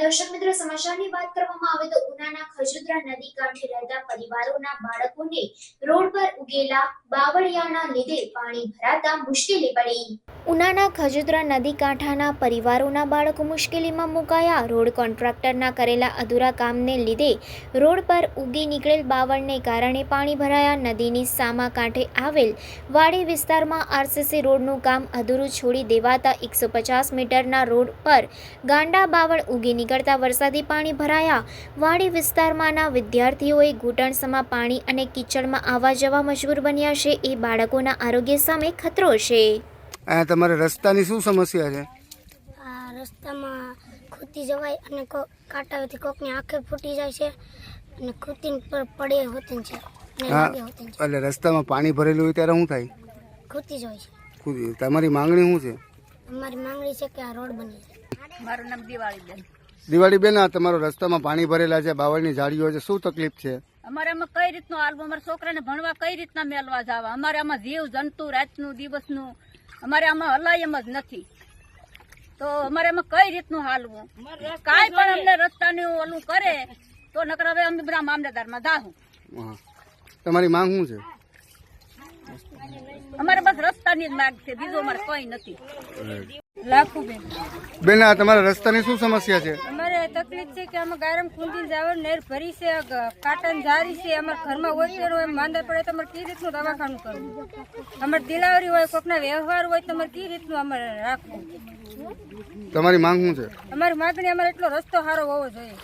દર્શક મિત્રો, સમાચારની વાત કરવામાં આવે તો ઉનાના ખજુદરા નદી કાંઠે રહેતા પરિવારોના બાળકોને રોડ પર ઉગેલા બાવળિયાના લીધે પાણી ભરાતા મુશ્કેલી પડી. ઉનાના ખજુદરા નદી કાંઠાના પરિવારોના બાળકો મુશ્કેલીમાં મુકાયા. રોડ કોન્ટ્રાક્ટરના કરેલા અધૂરા કામને લીધે રોડ પર ઉગી નીકળેલ બાવળને કારણે પાણી ભરાયા. નદીની સામા કાંઠે આવેલ વાડી વિસ્તારમાં આરસીસી રોડનું કામ અધૂરું છોડી દેવાતા 150 મીટરના રોડ પર ગાંડા બાવળ ઉગી નીકળતા વરસાદી પાણી ભરાયા. વાડી વિસ્તારમાંના વિદ્યાર્થીઓએ ઘૂંટણસમાં પાણી અને કીચડમાં આવવા જવા મજબૂર બન્યા છે. એ બાળકોના આરોગ્ય સામે ખતરો છે. આ તમારે રસ્તાની શું સમસ્યા છે? આ રસ્તામાં ખૂતી જવાય અને કાંટાઓથી કોકની આંખે ફૂટી જાય છે અને ખૂતી પર પડે હોતી છે અને લાગે હોતી છે. એટલે રસ્તામાં પાણી ભરેલું હોય ત્યારે શું થાય? ખૂતી જાય છે. તમારી માંગણી શું છે? અમારી માંગણી છે કે આ રોડ બની જાય. મારું નામ દિવાળીબેન. દિવાળીબેન, આ તમારો રસ્તામાં પાણી ભરેલા છે, બાવળની ઝાડીઓ છે, શું તકલીફ છે? અમારે આમાં કઈ રીતનું હાલવું, અમારા છોકરાને ભણવા કઈ રીતના મેળવા જવા, અમારે આમાં જીવ જંતુ રાતનું દિવસનું અમારે આમાં હલાય એમ જ નથી. તો અમારે આમાં કઈ રીતનું હાલવું, કાંઈ પણ અમને રસ્તાનું ઓલું કરે તો નકર હવે અમે બધા મામલતદારમાં જાહું. તમારી માંગ શું છે? અમારે બસ રસ્તાની જ માંગ છે, બીજું અમારે કઈ નથી. લાખુબેન. બેન, આ તમારા રસ્તાની શું સમસ્યા છે? અમારે તકલીફ છે કે આમાં ગારમ ખૂંદી જવાનું નેર ભરી છે, કાટન જારી છે, અમારા ઘરમાં ઓછેર હોય, માંદા પડે તો અમારે કઈ રીતનું દવાખાનું કરવું, અમારે દિલાવરી હોય, કોકના વ્યવહાર હોય તો અમારે કઈ રીતનું અમારે રાખવું. તમારી માંગ શું છે? અમારી માગણી અમારે એટલો રસ્તો સારો હોવો જોઈએ.